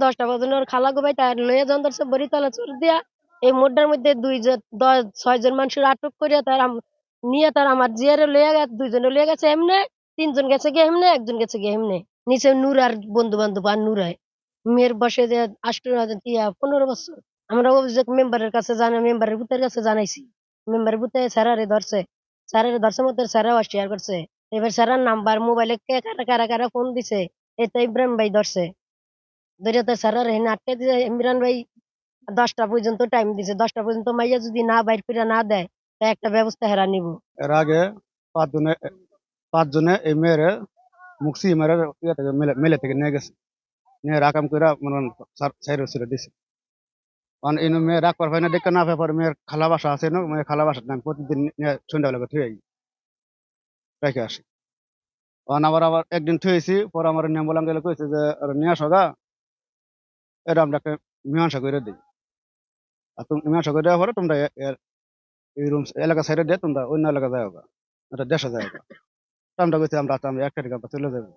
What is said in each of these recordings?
10টা পর্যন্ত ওর খালা গোবাই টায়ার লইয়া যখন ধরছে বরিতলা চোর দিয়া এই মোড্ডার মধ্যে 6 জন মানুষের আটক করিয়া নিয়ে আমার জিয়ারে লইয়া গেছে, 2 জনে লইয়া গেছে এমনে, 3 জন গেছে গিয়ে এমনে, 1 জন গেছে গিয়ে এমনে। নিচে নূর আর বন্ধু বান্ধব আর নুরায় মেয়ের বসে যে 15 বছর। আমরা অভিযোগ মেম্বারের কাছে মেম্বারের ভূতের কাছে জানাইছি। মেম্বারের ভূতে স্যারারে ধরছে মতো স্যারাও শেয়ার করছে। এবার স্যারার নাম্বার মোবাইলে কে কারা ফোন দিছে এটা ইব্রাহিম ভাই ধরছে। ধরে তো স্যারার হেনে আটকে দিছে। ইমরান ভাই 10টা পর্যন্ত টাইম দিছে। 10টা পর্যন্ত মাইয়া যদি না বাইর করে না দেয় তা একটা ব্যবস্থা হেরা নিব। এর আগে পাঁচজনে এই মেয়েরে মুক্সি মেরে ইয়ে থেকে মেলে থেকে নিয়ে গেছে, নিয়ে রাকাম করে মনে সাইরে ছিল দিছে। কারণ এই মেয়ে রাখ পারবে না দেখে না পরে মেয়ের খালা বাসা আছে না, মেয়ের খালা বাসার নাম প্রতিদিন সন্ধ্যাবেলা থুয়ে রেখে আসি। কারণ আবার একদিন থুয়েছি পরে আমার নিয়ম বললাম গেলে কইছে যে নিয়ে আসো গা, এটা আমরা একটা মীমাংসা করে দিই। আর তুমি মীমাংসা করে দেওয়ার পরে তোমরা এই রুম এলাকা সাইডে দিয়ে তোমরা অন্য এলাকা যাও গা, এটা দেশে যাও গা। আমরা কইছি আমরা একটা ঠিক আমরা চলে যাবো।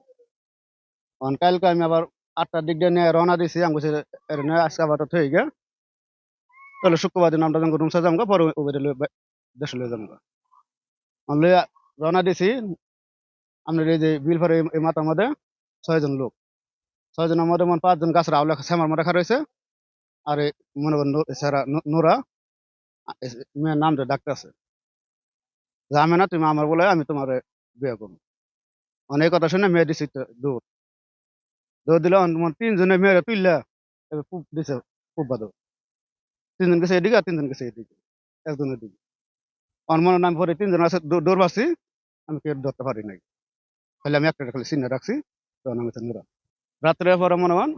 কারণ কালকে আমি আবার 8টার দিক দিয়ে নিয়ে রওনা দিছি, আমি কইছি এর নিয়ে আজকে আবার তো থই গে, তাহলে শুক্রবার দিন আমরা যখন রুম সাজাম গা পরে ওই দেশে লয়ে যাবো গা। লইয়া রওনা দিছি। আপনার এই যে বিলফারে এই মাথার মধ্যে 6 জন লোক, 6 জনের মধ্যে 5 জন গাছ রাউলা শ্যামার মধ্যে খার হয়েছে। আর মনে করেন সারা নোরা মেয়ের নাম ডাক্তার আছে, জামে না তুমি আমার বলে আমি তোমার বিয়ে করবো। অনেক কথা শুনে মেয়ে দিছি দৌড় দিলে 3 জনের মেয়েরা তুললা খুব দিছে, খুব বাদো 3 জন গেছে এদিকে আর 3 জন গেছে এদিকে, একজনের দিকে। আমার মনে নাম পরে 3 জন আছে দৌড় পাচ্ছি, আমি কেউ ধরতে পারি নাই, খালি আমি একটা খালি চিহ্ন রাখছি। তখন আমি নোরা রাত্রে পরে মনে হন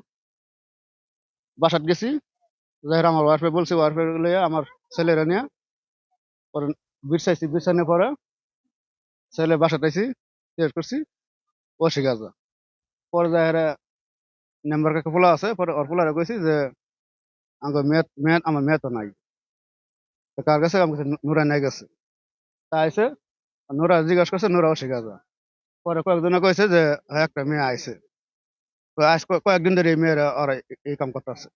বাসাত গেছি, যাই আমার ওয়াইফে বলছি, ওয়াইফে লইয়া আমার ছেলেরা নিয়ে পরে বিরসাইছি, বিরসানোর পরে ছেলে বাসাত আইছি শেয়ার করছি ও শিখাজা। পরে যাই নাম্বার কাকে পোলা আছে, পরে ওর পোলারে কইছি যে আমার মেয়ে তো নাই, কার কাছে আমার নুরা নাই গেছে। তা আইসে নুরা জিজ্ঞাসা করছে, নুরাও শিখাজা। পরে কয়েকজনে কইছে যে একটা মেয়ে আইছে, আজ কয়েকদিন ধরে এই মেয়েরা ওরা এই কাম করতে আছে।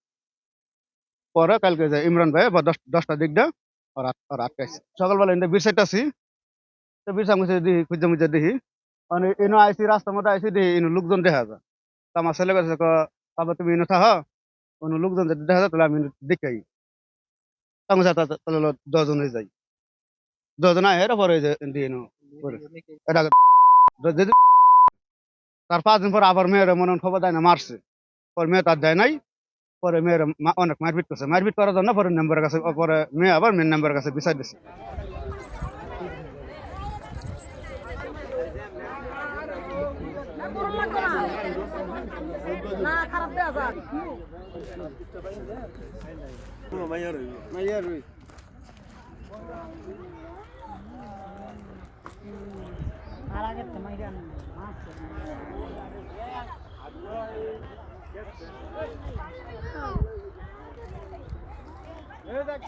পরে কালকে যে ইমরান ভাই বা 10টার দিক দিয়ে ওরা আটকাইছে। সকালবেলা ইন্দা বীর সাইড আছি, তো বীর সামনে দেখি খুঁজে মুজে দেখি, মানে এনে আইসি রাস্তার মধ্যে আইসি দেখি ইনো লোকজন দেখা যায়। তা আমার ছেলে কাছে বাবা তুমি ইনো থাকা, অন্য লোকজন যদি দেখা যায় তাহলে আমি দেখাই। তখন তাহলে 10 জনে যাই, 10 জন আয় পরে যে এটা যদি তার 5 দিন পর আবার মেয়ের মনে খবর দেয় না মারছে, পরে মেয়ে তার দেয় নাই। পরে মেয়ের অনেক মারপিট করছে, মারপিট করার জন্য পরে নাম্বারের কাছে, পরে মেয়ে আবার মেন নাম্বারের কাছে বিচার দিছে। এই দেখ